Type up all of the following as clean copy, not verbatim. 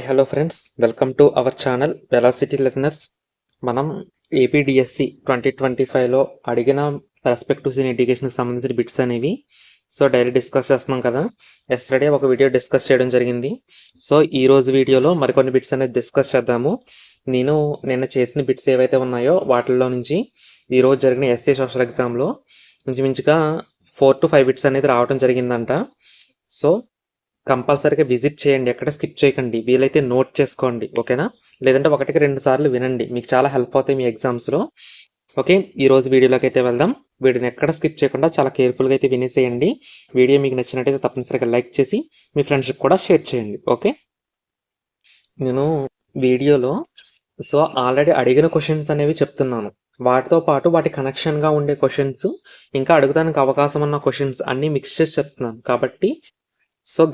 Hello friends, welcome to our channel velocity learners. మనం APDSC 2025లో అడిగిన perspectives in ఎడ్యుకేషన్కి సంబంధించిన బిట్స్ అనేవి డైలీ డిస్కస్ చేస్తున్నాం కదా. ఎస్టర్డే ఒక వీడియో డిస్కస్ చేయడం జరిగింది. ఈ రోజు వీడియోలో మరికొన్ని బిట్స్ అనేది డిస్కస్ చేద్దాము. నేను నిన్న చేసిన బిట్స్ ఏవైతే ఉన్నాయో వాటిల్లో నుంచి ఈరోజు జరిగిన ఎస్ఏ సోషల్ ఎగ్జామ్లో ఇంచుమించుగా 4 to 5 బిట్స్ అనేది రావడం జరిగిందంట. కంపల్సరీగా విజిట్ చేయండి, ఎక్కడ స్కిప్ చేయకండి, వీలైతే నోట్ చేసుకోండి, ఓకేనా? లేదంటే 1-2 సార్లు వినండి, మీకు చాలా హెల్ప్ అవుతాయి మీ ఎగ్జామ్స్లో. ఓకే, ఈరోజు వీడియోలోకి అయితే వెళ్దాం. వీడియోని ఎక్కడ స్కిప్ చేయకుండా చాలా కేర్ఫుల్గా అయితే వినేసేయండి. వీడియో మీకు నచ్చినట్టయితే తప్పనిసరిగా లైక్ చేసి మీ ఫ్రెండ్స్కి కూడా షేర్ చేయండి. ఓకే, నేను వీడియోలో ఆల్రెడీ అడిగిన క్వశ్చన్స్ అనేవి చెప్తున్నాను, వాటితో పాటు వాటి కనెక్షన్గా ఉండే క్వశ్చన్స్, ఇంకా అడుగుతానికి అవకాశం ఉన్న క్వశ్చన్స్ అన్నీ మిక్స్ చేసి చెప్తున్నాను కాబట్టి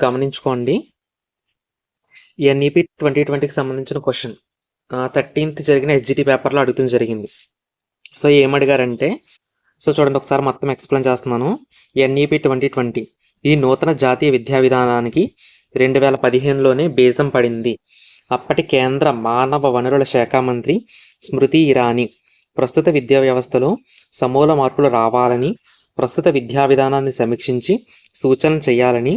గమనించుకోండి. ఎన్ఈపి 2020కి సంబంధించిన క్వశ్చన్ 13th జరిగిన ఎస్జిటి పేపర్లో అడుగుతుంది జరిగింది. ఏమడిగారంటే చూడండి, ఒకసారి మొత్తం ఎక్స్ప్లెయిన్ చేస్తున్నాను. ఎన్ఈపి 2020 ఈ నూతన జాతీయ విద్యా విధానానికి 2015లోనే బీజం పడింది. అప్పటి కేంద్ర మానవ వనరుల శాఖ మంత్రి స్మృతి ఇరానీ ప్రస్తుత విద్యా వ్యవస్థలో సమూల మార్పులు రావాలని, ప్రస్తుత విద్యా విధానాన్ని సమీక్షించి సూచనలు చేయాలని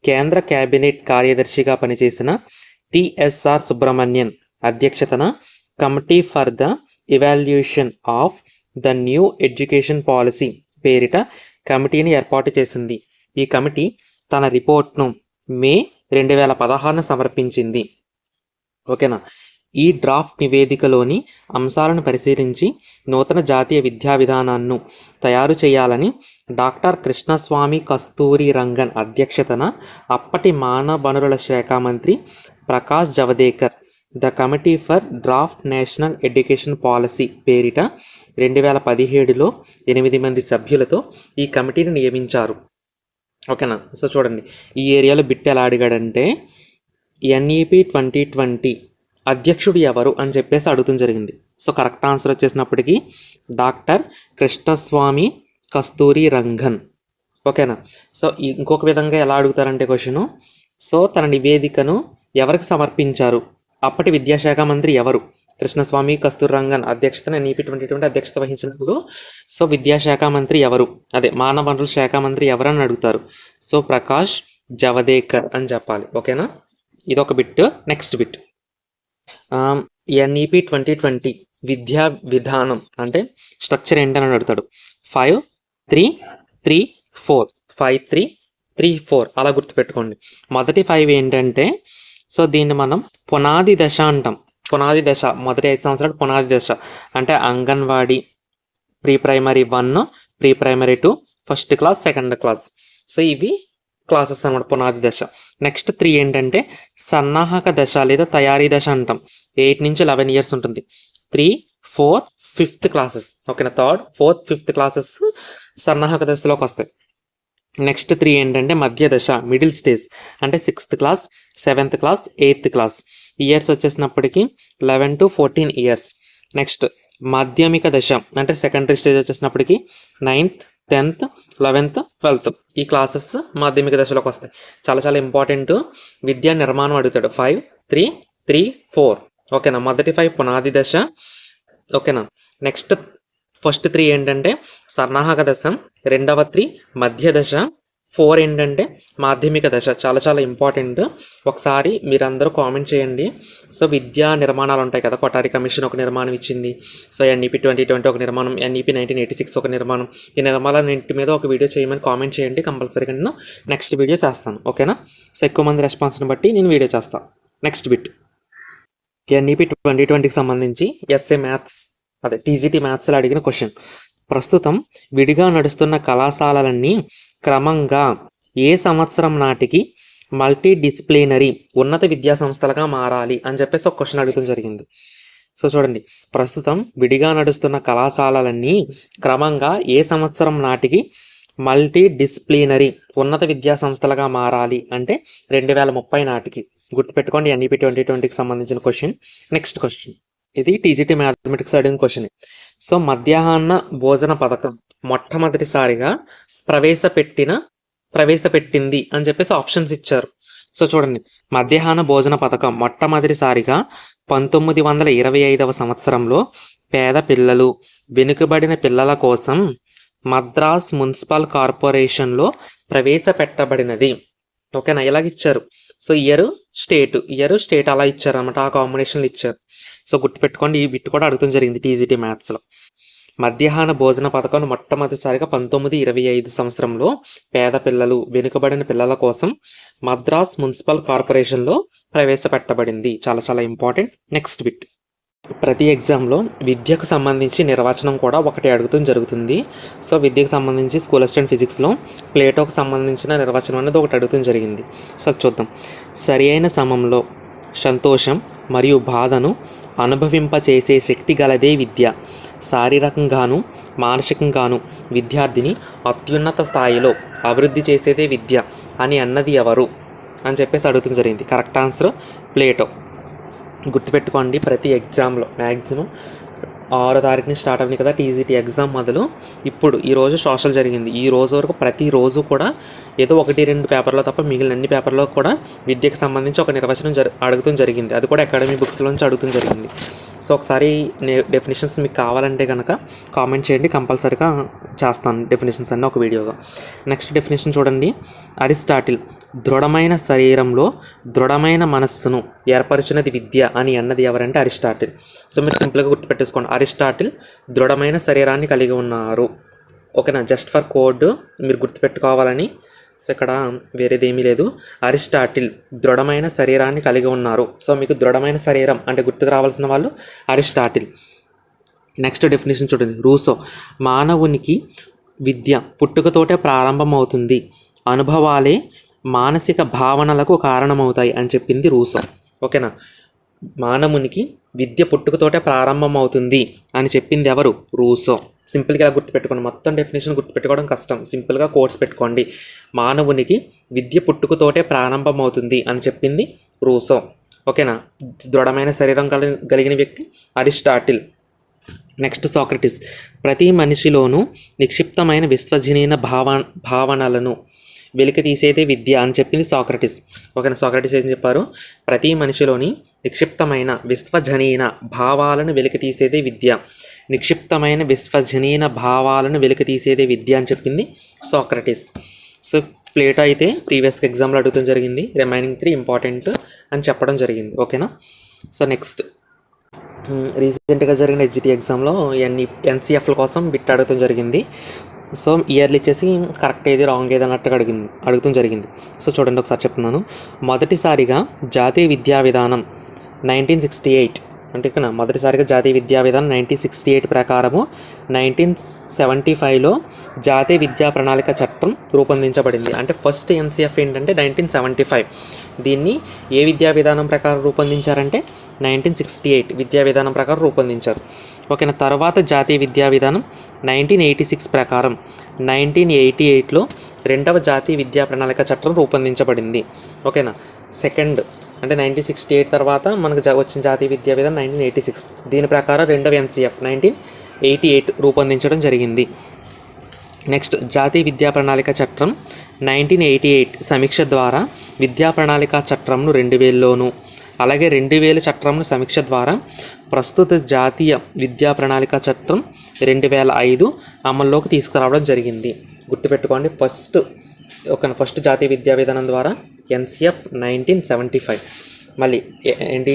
కేంద్ర కేబినెట్ కార్యదర్శిగా పనిచేసిన టిఎస్ఆర్ సుబ్రహ్మణ్యన్ అధ్యక్షతన committee for the evaluation of the new education policy పేరిట కమిటీని ఏర్పాటు చేసింది. ఈ కమిటీ తన రిపోర్ట్ను మే 2016 సమర్పించింది. ఓకేనా? ఈ డ్రాఫ్ట్ నివేదికలోని అంశాలను పరిశీలించి నూతన జాతీయ విద్యా విధానాన్ని తయారు చేయాలని డాక్టర్ కృష్ణస్వామి కస్తూరి రంగన్ అధ్యక్షతన అప్పటి మానవ వనరుల శాఖ మంత్రి Prakash Javadekar the committee for draft national education policy పేరిట 2017లో 8 మంది సభ్యులతో ఈ కమిటీని నియమించారు. ఓకేనా? చూడండి, ఈ ఏరియాలో బిట్ ఎలా అడిగాడంటే ఎన్ఈపి 2020 అధ్యక్షుడు ఎవరు అని చెప్పేసి అడుగుతుంది జరిగింది. కరెక్ట్ ఆన్సర్ వచ్చేసినప్పటికీ డాక్టర్ కృష్ణస్వామి కస్తూరి రంగన్. ఓకేనా? ఇంకొక విధంగా ఎలా అడుగుతారంటే క్వశ్చను, తన నివేదికను ఎవరికి సమర్పించారు? అప్పటి విద్యాశాఖ మంత్రి ఎవరు? కృష్ణస్వామి కస్తూరి రంగన్ అధ్యక్షతన ఎన్ఈపి 2020 అధ్యక్షత వహించినప్పుడు విద్యాశాఖ మంత్రి ఎవరు, అదే మానవ వనరుల శాఖ మంత్రి ఎవరు అని అడుగుతారు. ప్రకాష్ జవదేకర్ అని చెప్పాలి. ఓకేనా? ఇదొక బిట్. నెక్స్ట్ బిట్, ఎన్ఈపి 2020 విద్యా విధానం అంటే స్ట్రక్చర్ ఏంటని అడుగుతాడు. 5, 3, 3, 4 5, 3, 3, 4 అలా గుర్తుపెట్టుకోండి. మొదటి 5 ఏంటంటే దీన్ని మనం పునాది దశ అంటాం. పునాది దశ మొదటి 5 సంవత్సరాలు పునాది దశ అంటే anganwadi, pre primary 1, pre primary 2, first class, second class. ఇవి క్లాసెస్ అనమాట, పునాది దశ. నెక్స్ట్ 3 ఏంటంటే సన్నాహక దశ లేదా తయారీ దశ అంటాం. 8 నుంచి 11 years ఉంటుంది. 3, 4, 5th క్లాసెస్. ఓకేనా? 3rd, 4th, 5th క్లాసెస్ సన్నాహక దశలోకి వస్తాయి. నెక్స్ట్ 3 ఏంటంటే మధ్య దశ, మిడిల్ స్టేజ్ అంటే 6th class, 7th class, 8th class. Years వచ్చేసినప్పటికీ 11 to 14 years. నెక్స్ట్ మాధ్యమిక దశ అంటే secondary stage వచ్చేసినప్పటికీ 9th, 10th, 11th, 12th ఈ క్లాసెస్ మాధ్యమిక దశలోకి వస్తాయి. చాలా చాలా ఇంపార్టెంట్. విద్యా నిర్మాణం అడుగుతాడు. 5, 3, 3, 4. ఓకేనా? మొదటి 5 పునాది దశ. ఓకేనా? నెక్స్ట్ ఫస్ట్ 3 ఏంటంటే సన్నాహక దశ, రెండవ 3 మధ్య దశ, 4 ఏంటంటే మాధ్యమిక దశ. చాలా చాలా ఇంపార్టెంట్. ఒకసారి మీరందరూ కామెంట్ చేయండి. విద్యా నిర్మాణాలు ఉంటాయి కదా, కొఠారి కమిషన్ ఒక నిర్మాణం ఇచ్చింది. ఎన్ఈపి 2020 ఒక నిర్మాణం, ఎన్ఈపి 1986 ఒక నిర్మాణం. ఈ నిర్మాణాలన్నింటి మీద ఒక వీడియో చేయమని కామెంట్ చేయండి. కంపల్సరీగా నేను నెక్స్ట్ వీడియో చేస్తాను. ఓకేనా? ఎక్కువ మంది రెస్పాన్స్ని బట్టి నేను వీడియో చేస్తాను. నెక్స్ట్ బిట్, ఎన్ఈపి 2020కి సంబంధించి ఎస్ఏ మ్యాథ్స్ అదే టీజీటీ మ్యాథ్స్లో అడిగిన క్వశ్చన్. ప్రస్తుతం విడిగా నడుస్తున్న కళాశాలలన్నీ క్రమంగా ఏ సంవత్సరం నాటికి మల్టీ డిసిప్లినరీ ఉన్నత విద్యా సంస్థలుగా మారాలి అని చెప్పేసి ఒక క్వశ్చన్ అడుగుతుంది జరిగింది. చూడండి, ప్రస్తుతం విడిగా నడుస్తున్న కళాశాలలన్నీ క్రమంగా ఏ సంవత్సరం నాటికి మల్టీ డిసిప్లినరీ ఉన్నత విద్యా సంస్థలుగా మారాలి అంటే 2030 నాటికి. గుర్తుపెట్టుకోండి, ఎన్ఈపి 2020కి సంబంధించిన క్వశ్చన్. నెక్స్ట్ క్వశ్చన్, ఇది టీజీటీ మ్యాథమెటిక్స్ అడిగిన క్వశ్చన్. మధ్యాహ్న భోజన పథకం మొట్టమొదటిసారిగా ప్రవేశపెట్టింది అని చెప్పేసి ఆప్షన్స్ ఇచ్చారు. సో చూడండి, మధ్యాహ్న భోజన పథకం మొట్టమొదటిసారిగా 1925వ సంవత్సరంలో పేద పిల్లలు, వెనుకబడిన పిల్లల కోసం మద్రాస్ మున్సిపల్ కార్పొరేషన్లో ప్రవేశపెట్టబడినది. ఓకేనా, ఇలాగ ఇచ్చారు. సో ఇయర్ స్టేట్ అలా ఇచ్చారు అనమాట, ఆ కాంబినేషన్లు ఇచ్చారు. సో గుర్తుపెట్టుకోండి, ఈ బిట్ కూడా అడుగుతుంది జరిగింది టీజీటీ మ్యాథ్స్లో. మధ్యాహ్న భోజన పథకం మొట్టమొదటిసారిగా 1925 సంవత్సరంలో పేద పిల్లలు, వెనుకబడిన పిల్లల కోసం మద్రాస్ మున్సిపల్ కార్పొరేషన్లో ప్రవేశపెట్టబడింది. చాలా చాలా ఇంపార్టెంట్. నెక్స్ట్ బిట్, ప్రతి ఎగ్జామ్లో విద్యకు సంబంధించి నిర్వచనం కూడా ఒకటి అడుగుతూ జరుగుతుంది. సో విద్యకు సంబంధించి స్కూల్ అసిస్టెంట్ ఫిజిక్స్లో ప్లేటోకి సంబంధించిన నిర్వచనం అనేది ఒకటి అడుగుతూ జరిగింది. సో చూద్దాం. సరి అయిన సమయంలో సంతోషం మరియు బాధను అనుభవింపచేసే శక్తి గలదే విద్య. శారీరకంగాను మానసికంగాను విద్యార్థిని అత్యున్నత స్థాయిలో అభివృద్ధి చేసేదే విద్య అని అన్నది ఎవరు అని చెప్పేసి అడుగుతూ జరిగింది. Correct answer Plato. గుర్తుపెట్టుకోండి, ప్రతి ఎగ్జామ్లో మ్యాక్సిమం 6వ తారీఖుని స్టార్ట్ అయింది కదా టీజీటీ ఎగ్జామ్ మొదలు. ఇప్పుడు ఈరోజు సోషల్ జరిగింది. ఈ రోజు వరకు ప్రతిరోజు కూడా ఏదో 1-2 పేపర్లో తప్ప మిగిలిన అన్ని పేపర్లో కూడా విద్యకు సంబంధించి ఒక నిర్వచనం అడుగుతూ జరిగింది. అది కూడా అకాడమీ బుక్స్లోంచి అడుగుతూ జరిగింది. సో ఒకసారి డెఫినేషన్స్ మీకు కావాలంటే కనుక కామెంట్ చేయండి, కంపల్సరీగా చేస్తాను డెఫినేషన్స్ అన్నీ ఒక వీడియోగా. నెక్స్ట్ డెఫినేషన్ చూడండి. అరిస్టాటిల్ దృఢమైన శరీరంలో దృఢమైన మనస్సును ఏర్పరిచినది విద్య అని అన్నది ఎవరంటే అరిస్టాటిల్. సో మీరు సింపుల్గా గుర్తుపెట్టేసుకోండి, అరిస్టాటిల్ దృఢమైన శరీరాన్ని కలిగి ఉన్నారు. ఓకేనా, జస్ట్ ఫర్ కోడ్ మీరు గుర్తుపెట్టుకోవాలని. సో ఇక్కడ వేరేది ఏమీ లేదు. అరిస్టాటిల్ దృఢమైన శరీరాన్ని కలిగి ఉన్నారు. సో మీకు దృఢమైన శరీరం అంటే గుర్తుకు రావాల్సిన వాళ్ళు అరిస్టాటిల్. నెక్స్ట్ డెఫినేషన్ చూడండి. రూసో మానవునికి విద్య పుట్టుకతోటే ప్రారంభమవుతుంది, అనుభవాలే మానసిక భావనలకు కారణమవుతాయి అని చెప్పింది రూసో. ఓకేనా, మానవునికి విద్య పుట్టుకతోటే ప్రారంభమవుతుంది అని చెప్పింది ఎవరు? రూసో. సింపుల్గా ఇలా గుర్తుపెట్టుకోండి, మొత్తం డెఫినేషన్ గుర్తుపెట్టుకోవడం కష్టం. సింపుల్గా కోట్స్ పెట్టుకోండి. మానవునికి విద్య పుట్టుకతోటే ప్రారంభమవుతుంది అని చెప్పింది రూసో. ఓకేనా, దృఢమైన శరీరం కలిగిన వ్యక్తి అరిస్టాటిల్. నెక్స్ట్ సాక్రటిస్ ప్రతి మనిషిలోనూ నిక్షిప్తమైన విశ్వజనీయ భావనలను వెలికి తీసేదే విద్య అని చెప్పింది సాక్రటిస్. ఓకేనా, సాక్రటిస్ ఏం చెప్పారు? ప్రతి మనిషిలోని నిక్షిప్తమైన విశ్వజనీన భావాలను వెలికి తీసేదే విద్య. నిక్షిప్తమైన విశ్వజనీన భావాలను వెలికి తీసేదే విద్య అని చెప్పింది సాక్రటిస్. సో ప్లేటో అయితే ప్రీవియస్ ఎగ్జామ్లో అడుగుతాం జరిగింది. రిమైనింగ్ 3 ఇంపార్టెంట్ అని చెప్పడం జరిగింది. ఓకేనా, సో నెక్స్ట్ రీసెంట్గా జరిగిన హెచ్జిటి ఎగ్జామ్లో ఎన్సిఎఫ్ల కోసం బిట్ అడగటం జరిగింది. సో ఇయర్లు ఇచ్చేసి కరెక్ట్ ఏది రాంగ్ ఏది అన్నట్టుగా అడుగుతూ జరిగింది. సో చూడండి, ఒకసారి చెప్తున్నాను. మొదటిసారిగా జాతీయ విద్యా విధానం 1968 అంటే ఇక్కడ మొదటిసారిగా జాతీయ విద్యా విధానం 1968 ప్రకారము 1975లో జాతీయ విద్యా ప్రణాళిక చట్టం రూపొందించబడింది. అంటే ఫస్ట్ ఎన్సిఎఫ్ ఏంటంటే 1975. దీన్ని ఏ విద్యా విధానం ప్రకారం రూపొందించారంటే 1968 విద్యా విధానం ప్రకారం రూపొందించారు. ఓకేనా, తర్వాత జాతీయ విద్యా విధానం 1986 ప్రకారం 1988లో 2వ జాతీయ విద్యా ప్రణాళిక చట్టం రూపొందించబడింది. ఓకేనా, సెకండ్ అంటే 1968 తర్వాత మనకు వచ్చిన జాతీయ విద్యా విధానం 1986. దీని ప్రకారం 2వ ఎన్సిఎఫ్ 1988 రూపొందించడం జరిగింది. నెక్స్ట్ జాతీయ విద్యా ప్రణాళిక చట్టం 1988 సమీక్ష ద్వారా విద్యా ప్రణాళిక చట్టంను 2000లోను, అలాగే 2000 చట్టంను సమీక్ష ద్వారా ప్రస్తుత జాతీయ విద్యా ప్రణాళిక చట్టం 2005 అమల్లోకి తీసుకురావడం జరిగింది. గుర్తుపెట్టుకోండి, ఫస్ట్ జాతీయ విద్యా విధానం ద్వారా ఎన్సిఎఫ్ 1975. మళ్ళీ ఏంటి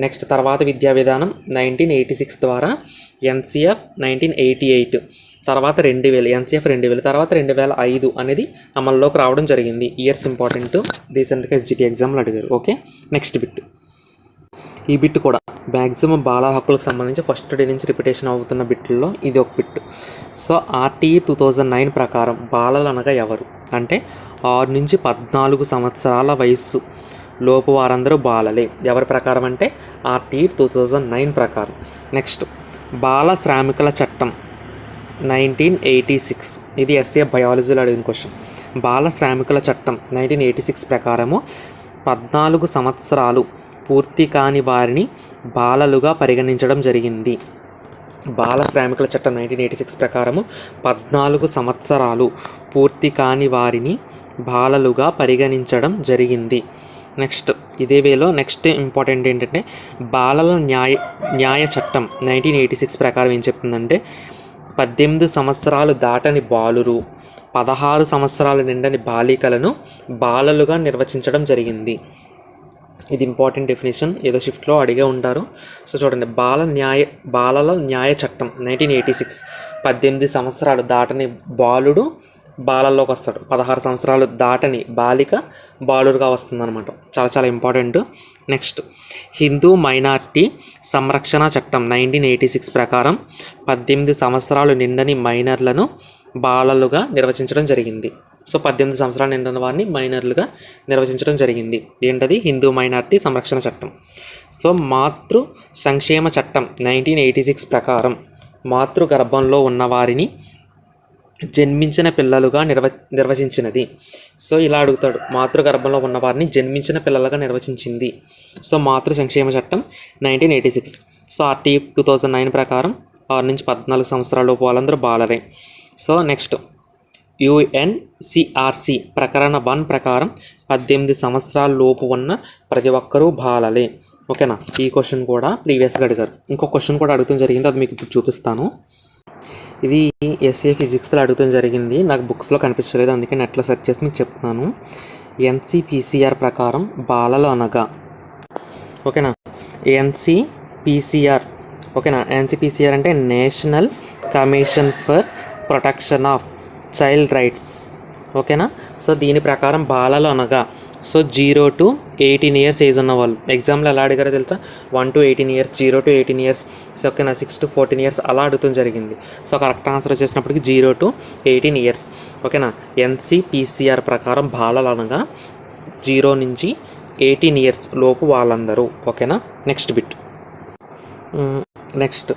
నెక్స్ట్ తర్వాత విద్యా విధానం 1986 ద్వారా ఎన్సిఎఫ్ 1988, తర్వాత 2000 ఎన్సిఎఫ్ 2000, తర్వాత 2005 అనేది అమల్లోకి రావడం జరిగింది. ఇయర్స్ ఇంపార్టెంట్, రీసెంట్గా హెచ్జిటి ఎగ్జామ్లో అడిగారు. Okay, next bit. ఈ బిట్ కూడా మ్యాక్సిమం బాలల హక్కులకు సంబంధించి ఫస్ట్ డే నుంచి రిపిటేషన్ అవుతున్న బిట్లలో ఇది ఒక బిట్. సో ఆర్టీఈ 2009 ప్రకారం బాలలు అనగా ఎవరు అంటే 6 నుంచి 14 సంవత్సరాల వయస్సు లోపు వారందరూ బాలలే. ఎవరి ప్రకారం అంటే ఆర్టీఈ 2009 ప్రకారం. నెక్స్ట్ బాల శ్రామికుల చట్టం 1986. ఇది ఎస్ఏ బయాలజీలో అడిగిన క్వశ్చన్. బాల శ్రామికుల చట్టం 1986 ప్రకారము 14 సంవత్సరాలు పూర్తి కాని వారిని బాలలుగా పరిగణించడం జరిగింది. బాల శ్రామికుల చట్టం 1986 ప్రకారము 14 సంవత్సరాలు పూర్తి కాని వారిని బాలలుగా పరిగణించడం జరిగింది. నెక్స్ట్ ఇదే వేలో నెక్స్ట్ ఇంపార్టెంట్ ఏంటంటే బాలల న్యాయ చట్టం 1986 ప్రకారం ఏం చెప్తుందంటే 18 సంవత్సరాలు దాటని బాలురు 16 సంవత్సరాలు నిండని బాలికలను బాలలుగా నిర్వచించడం జరిగింది. ఇది ఇంపార్టెంట్ డెఫినేషన్, ఏదో షిఫ్ట్లో అడిగే ఉంటారు. సో చూడండి, బాలల న్యాయ చట్టం 1986 18 సంవత్సరాలు దాటని బాలుడు బాలల్లోకి వస్తాడు, 16 సంవత్సరాలు దాటని బాలిక బాలుడుగా వస్తుందన్నమాట. చాలా చాలా ఇంపార్టెంట్. నెక్స్ట్ హిందూ మైనార్టీ సంరక్షణ చట్టం 1986 ప్రకారం 18 సంవత్సరాలు నిండని మైనర్లను బాలలుగా నిర్వచించడం జరిగింది. సో 18 సంవత్సరాలు నిండిన వారిని మైనర్లుగా నిర్వచించడం జరిగింది. ఏంటది? హిందూ మైనార్టీ సంరక్షణ చట్టం. సో మాతృ సంక్షేమ చట్టం 1986 ప్రకారం మాతృ గర్భంలో ఉన్నవారిని జన్మించిన పిల్లలుగా నిర్వచించినది. సో ఇలా అడుగుతాడు, మాతృ గర్భంలో ఉన్నవారిని జన్మించిన పిల్లలుగా నిర్వచించింది. సో మాతృ సంక్షేమ చట్టం 1986. సో ఆర్టీ 2009 ప్రకారం 6 నుంచి 14 సంవత్సరాలలోపు వాళ్ళందరూ బాలరే. సో నెక్స్ట్ UNCRC ప్రకరణ 1 ప్రకారం 18 సంవత్సరాల లోపు ఉన్న ప్రతి ఒక్కరూ బాలలే. ఓకేనా? ఈ క్వశ్చన్ కూడా ప్రీవియస్గా అడిగారు. ఇంకో క్వశ్చన్ కూడా అడుగుతాం జరిగింది, అది మీకు ఇప్పుడు చూపిస్తాను. ఇది ఎస్ఏ ఫిజిక్స్లో అడుగుతాం జరిగింది, నాకు బుక్స్లో కనిపించలేదు, అందుకే నెట్లో సెర్చ్ చేసి మీకు చెప్తున్నాను. NCPCR ప్రకారం బాలలు అనగా, ఓకేనా, NCPCR, ఓకేనా, NCPCR అంటే national commission for protection of child rights. ఓకేనా? సో దీని ప్రకారం బాలలు అనగా 0 to 18 years ఏజ్ ఉన్న వాళ్ళు. ఎగ్జామ్లో ఎలా అడిగారో తెలుసా? 1 to 18 years, 0 to 18 years, so ఓకేనా, 6 to 14 years అలా అడుగుతాం జరిగింది. సో కరెక్ట్ ఆన్సర్ వచ్చేసినప్పటికి 0 to 18 years. ఓకేనా? NCPCR ప్రకారం బాలలు అనగా 0 నుంచి 18 years లోపు వాళ్ళందరూ. ఓకేనా? Next bit. నెక్స్ట్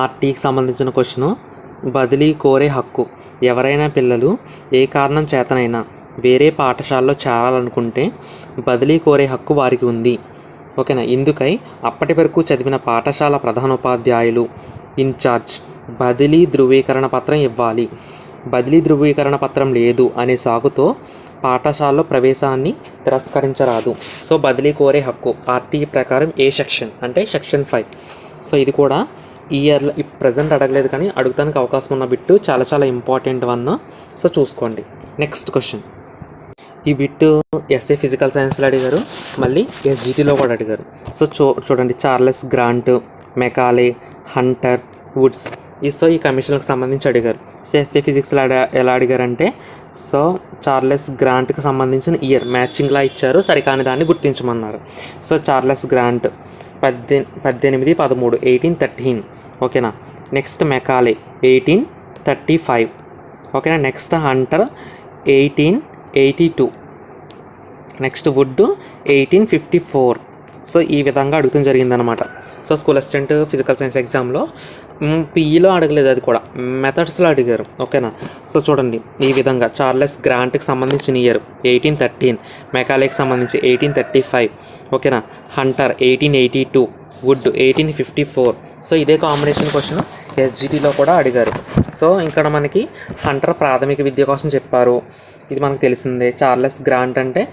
ఆర్టీకి సంబంధించిన క్వశ్చను, బదిలీ కోరే హక్కు. ఎవరైనా పిల్లలు ఏ కారణం చేతనైనా వేరే పాఠశాలలో చేరాలనుకుంటే బదిలీ కోరే హక్కు వారికి ఉంది. ఓకేనా? ఇందుకై అప్పటి వరకు చదివిన పాఠశాల ప్రధానోపాధ్యాయులు ఇన్ఛార్జ్ బదిలీ ధృవీకరణ పత్రం ఇవ్వాలి. బదిలీ ధృవీకరణ పత్రం లేదు అనే సాగుతో పాఠశాలలో ప్రవేశాన్ని తిరస్కరించరాదు. సో బదిలీ కోరే హక్కు ఆర్టీ ప్రకారం ఏ సెక్షన్ అంటే సెక్షన్ 5. సో ఇది కూడా ఈ ఇయర్లో ప్రజెంట్ అడగలేదు కానీ అడుగుతానికి అవకాశం ఉన్న బిట్టు, చాలా చాలా ఇంపార్టెంట్ వన్. సో చూసుకోండి. నెక్స్ట్ క్వశ్చన్, ఈ బిట్టు ఎస్ఏ ఫిజికల్ సైన్స్లో అడిగారు, మళ్ళీ SGTలో కూడా అడిగారు. సో చూడండి, Charles grant, Macaulay, Hunter, Woods, so ఈ కమిషన్కి సంబంధించి అడిగారు. సో ఎస్ఏ ఫిజిక్స్లో ఎలా అడిగారంటే, సో చార్లెస్ గ్రాంట్కి సంబంధించిన ఇయర్ మ్యాచింగ్లా ఇచ్చారు, సరికాని దాన్ని గుర్తించమన్నారు. So Charles grant 1813, 1813. ఓకేనా? Next Macaulay 1835. ఓకేనా? Next Hunter 1882. Next Wood 1854. So ఈ విధంగా అడుగుతాం జరిగిందనమాట. So school assistant physical science ఎగ్జామ్లో PEలో అడగలేదు, అది కూడా మెథడ్స్లో అడిగారు. ఓకేనా? సో చూడండి, ఈ విధంగా చార్లెస్ గ్రాంట్కి సంబంధించిన ఇయర్ 1813, మెకాలేకి సంబంధించి 1835. ఓకేనా? Hunter 1882, Wood 1854. సో ఇదే కాంబినేషన్ క్వశ్చన్ SGTలో కూడా అడిగారు. సో ఇక్కడ మనకి హంటర్ ప్రాథమిక విద్య కోసం చెప్పారు, ఇది మనకు తెలిసిందే. చార్లెస్ గ్రాంట్ అంటే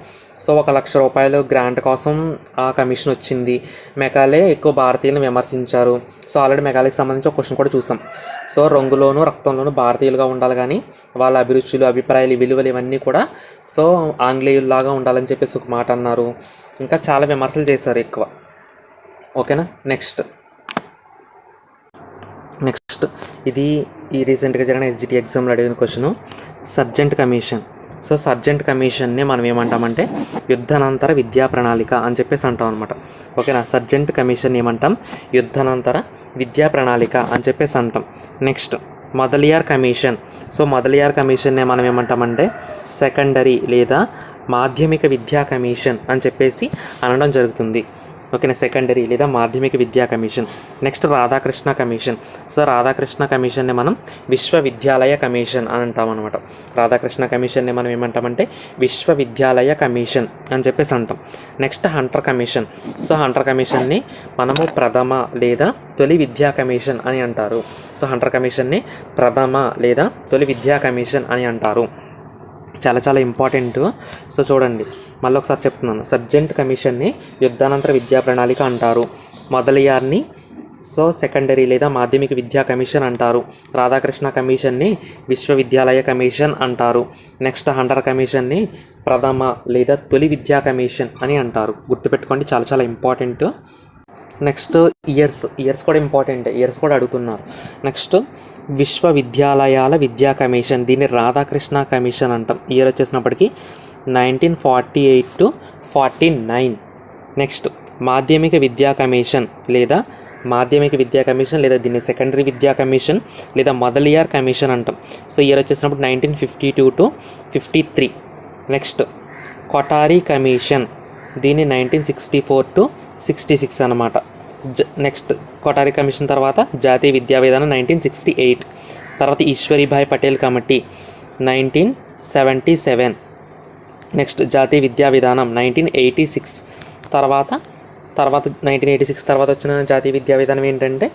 సో 1,00,000 రూపాయలు గ్రాంట్ కోసం ఆ కమిషన్ వచ్చింది. మెకాలే ఎక్కువ భారతీయులను విమర్శించారు. సో ఆల్రెడీ మెకాలేకి సంబంధించి ఒక క్వశ్చన్ కూడా చూసాం. సో రంగులోను రక్తంలోనూ భారతీయులుగా ఉండాలి, కానీ వాళ్ళ అభిరుచులు, అభిప్రాయాలు, విలువలు ఇవన్నీ కూడా సో ఆంగ్లేయుల్లాగా ఉండాలని చెప్పేసి ఒక మాట అన్నారు. ఇంకా చాలా విమర్శలు చేశారు ఎక్కువ. ఓకేనా? నెక్స్ట్ ఇది ఈ రీసెంట్గా జరిగిన SGT ఎగ్జామ్లో అడిగిన question, Sargent commission. So Sargent కమిషన్ని మనం ఏమంటామంటే యుద్ధానంతర విద్యా ప్రణాళిక అని చెప్పేసి అంటాం అనమాట. ఓకేనా? సర్జెంట్ కమిషన్ ఏమంటాం? యుద్ధానంతర విద్యా ప్రణాళిక అని చెప్పేసి అంటాం. Next Mudaliar commission. So Mudaliar కమిషన్నే మనం ఏమంటామంటే సెకండరీ లేదా మాధ్యమిక విద్యా కమిషన్ అని చెప్పేసి అనడం జరుగుతుంది. ఓకేనా? సెకండరీ లేదా మాధ్యమిక విద్యా commission. Next Radhakrishna commission. So Radhakrishna కమిషన్ని మనం విశ్వవిద్యాలయ కమిషన్ అని అంటాం అనమాట. రాధాకృష్ణ కమిషన్ని మనం ఏమంటామంటే విశ్వవిద్యాలయ కమిషన్ అని చెప్పేసి అంటాం. Next Hunter commission. So Hunter కమిషన్ని మనము ప్రథమ లేదా తొలి విద్యా కమిషన్ అని అంటారు. సో హంటర్ కమిషన్ని ప్రథమ లేదా తొలి విద్యా కమిషన్ అని అంటారు. చాలా చాలా ఇంపార్టెంట్. సో చూడండి, మళ్ళీ ఒకసారి చెప్తున్నాను. సర్జెంట్ కమిషన్ని యుద్ధానంతర విద్యా ప్రణాళిక అంటారు. మొదలయార్ని సెకండరీ లేదా మాధ్యమిక విద్యా కమిషన్ అంటారు. రాధాకృష్ణ కమిషన్ని విశ్వవిద్యాలయ కమిషన్ అంటారు. నెక్స్ట్ హంటర్ కమిషన్ని ప్రథమ లేదా తొలి విద్యా కమిషన్ అని అంటారు. గుర్తుపెట్టుకోండి, చాలా చాలా ఇంపార్టెంట్. నెక్స్ట్ ఇయర్స్ కూడా ఇంపార్టెంట్, ఇయర్స్ కూడా అడుగుతున్నారు. నెక్స్ట్ విశ్వవిద్యాలయాల విద్యా కమిషన్, దీన్ని రాధాకృష్ణ కమిషన్ అంటాం. ఇయర్ వచ్చేసినప్పటికీ 1948 to 49. నెక్స్ట్ మాధ్యమిక విద్యా కమిషన్ లేదా దీన్ని సెకండరీ విద్యా కమిషన్ లేదా మొదలియార్ కమిషన్ అంటాం. సో ఇయర్ వచ్చేసినప్పుడు 1952 to 53. నెక్స్ట్ కొఠారి కమిషన్, దీన్ని 1964 to 66 అన్నమాట. నెక్స్ట్ కొఠారి కమిషన్ తర్వాత జాతీయ విద్యా విధానం 1968. తర్వాత ఈశ్వరీభాయ్ పటేల్ కమిటీ 1977. నెక్స్ట్ జాతీయ విద్యా విధానం 1986. తర్వాత 1986 తర్వాత వచ్చిన జాతీయ విద్యా విధానం ఏంటంటే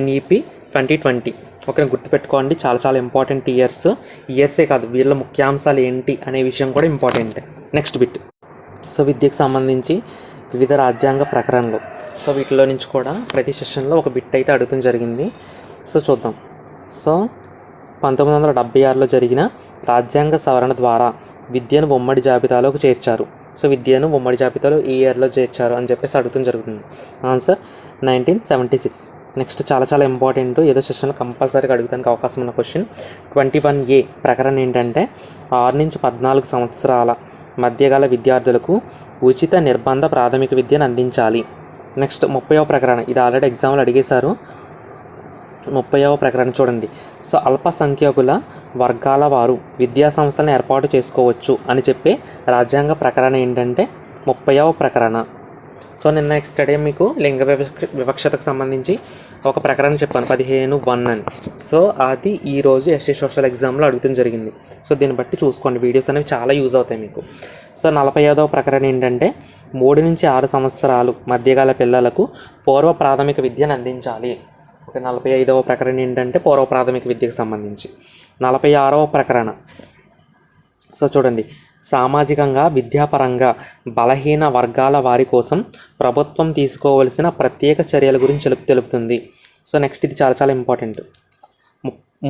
NEP 2020. ఓకే, గుర్తుపెట్టుకోండి, చాలా చాలా ఇంపార్టెంట్ ఇయర్సే కాదు, వీళ్ళ ముఖ్యాంశాలు ఏంటి అనే విషయం కూడా ఇంపార్టెంట్. నెక్స్ట్ బిట్, సో విద్యకు సంబంధించి వివిధ రాజ్యాంగ ప్రకరణలు. సో వీటిలో నుంచి కూడా ప్రతి సెషన్లో ఒక బిట్ అయితే అడుగుతుంది జరిగింది. సో చూద్దాం. సో 1976లో జరిగిన రాజ్యాంగ సవరణ ద్వారా విద్యను ఉమ్మడి జాబితాలోకి చేర్చారు. సో విద్యను ఉమ్మడి జాబితాలో ఈ ఇయర్లో చేర్చారు అని చెప్పేసి అడుగుతుంది జరుగుతుంది. ఆన్సర్ 1976. నెక్స్ట్ చాలా చాలా ఇంపార్టెంట్, ఏదో సెషన్లో కంపల్సరీగా అడుగుతానికి అవకాశం ఉన్న క్వశ్చన్. 21A ప్రకరణ ఏంటంటే 6 నుంచి 14 సంవత్సరాల మధ్యగల విద్యార్థులకు ఉచిత నిర్బంధ ప్రాథమిక విద్యను అందించాలి. నెక్స్ట్ 30వ ప్రకరణ, ఇది ఆల్రెడీ ఎగ్జామ్లో అడిగేశారు. 30వ ప్రకరణ చూడండి. సో అల్పసంఖ్యాకుల వర్గాల వారు విద్యా సంస్థలను ఏర్పాటు చేసుకోవచ్చు అని చెప్పే రాజ్యాంగ ప్రకరణ ఏంటంటే 30వ ప్రకరణ. సో నిన్న నెక్స్ట్ డే మీకు లింగ వివక్షతకు సంబంధించి ఒక ప్రకరణ చెప్పాను 15(1) అని. సో అది ఈరోజు ఎస్సీ సోషల్ ఎగ్జామ్లో అడుగుతుంది జరిగింది. సో దీన్ని బట్టి చూసుకోండి, వీడియోస్ అనేవి చాలా యూజ్ అవుతాయి మీకు. సో 45వ ప్రకరణ ఏంటంటే 3 నుంచి 6 సంవత్సరాలు మధ్యగల పిల్లలకు పూర్వ ప్రాథమిక విద్యను అందించాలి. ఓకే, 45వ ప్రకరణ ఏంటంటే పూర్వ ప్రాథమిక విద్యకు సంబంధించి. 46వ ప్రకరణ, సో చూడండి, సామాజికంగా విద్యాపరంగా బలహీన వర్గాల వారి కోసం ప్రభుత్వం తీసుకోవలసిన ప్రత్యేక చర్యల గురించి తెలుపుతుంది. సో నెక్స్ట్ ఇది చాలా చాలా ఇంపార్టెంట్.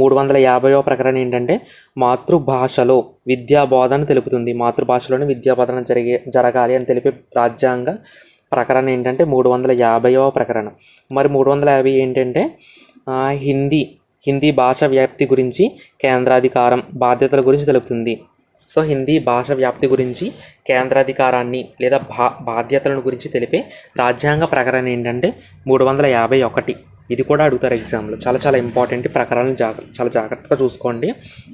350వ ప్రకరణ ఏంటంటే మాతృభాషలో విద్యా బోధన తెలుపుతుంది. మాతృభాషలోనే విద్యా బోధన జరగాలి అని తెలిపే రాజ్యాంగ ప్రకరణ ఏంటంటే 350వ ప్రకరణ. మరి 350 ఏంటంటే హిందీ భాష వ్యాప్తి గురించి కేంద్రాధికారం బాధ్యతల గురించి తెలుపుతుంది. సో హిందీ భాష వ్యాప్తి గురించి కేంద్రాధికారాన్ని లేదా బాధ్యతలను గురించి తెలిపే రాజ్యాంగ ప్రకరణ ఏంటంటే 351. ఇది కూడా అడుగుతారు ఎగ్జామ్లో, చాలా చాలా ఇంపార్టెంట్. ప్రకరణలు చాలా జాగ్రత్తగా చూసుకోండి.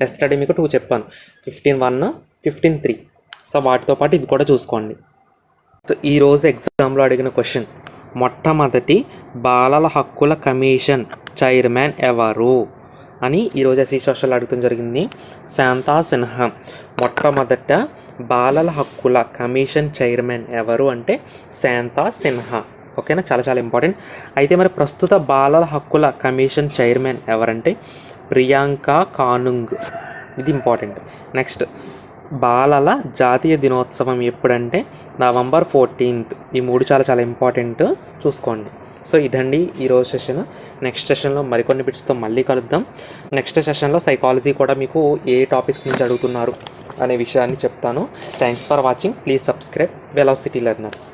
ఎస్టర్డే మీకు 2 చెప్పాను, 15(1), 15(3). సో వాటితో పాటు ఇవి కూడా చూసుకోండి. ఈరోజు ఎగ్జామ్లో అడిగిన క్వశ్చన్, మొట్టమొదటి బాలల హక్కుల కమిషన్ చైర్మన్ ఎవరు అని ఈరోజు ఎస్సీ సోషల్ అడుగుతాం జరిగింది. శాంతా సిన్హా. మొట్టమొదట బాలల హక్కుల కమిషన్ చైర్మన్ ఎవరు అంటే శాంతా సిన్హా. ఓకేనా, చాలా చాలా ఇంపార్టెంట్. అయితే మరి ప్రస్తుత బాలల హక్కుల కమిషన్ చైర్మన్ ఎవరంటే ప్రియాంకా కానుంగ్. ఇది ఇంపార్టెంట్. నెక్స్ట్ బాలల జాతీయ దినోత్సవం ఎప్పుడంటే November 14th. ఈ 3 చాలా చాలా ఇంపార్టెంట్, చూసుకోండి. సో ఇదండి ఈరోజు సెషన్. నెక్స్ట్ సెషన్లో మరికొన్ని బిట్స్తో మళ్ళీ కలుద్దాం. నెక్స్ట్ సెషన్లో సైకాలజీ కూడా మీకు ఏ టాపిక్స్ నుంచి అడుగుతున్నారు అనే విషయాన్ని చెప్తాను. Thanks for watching. Please subscribe velocity learners.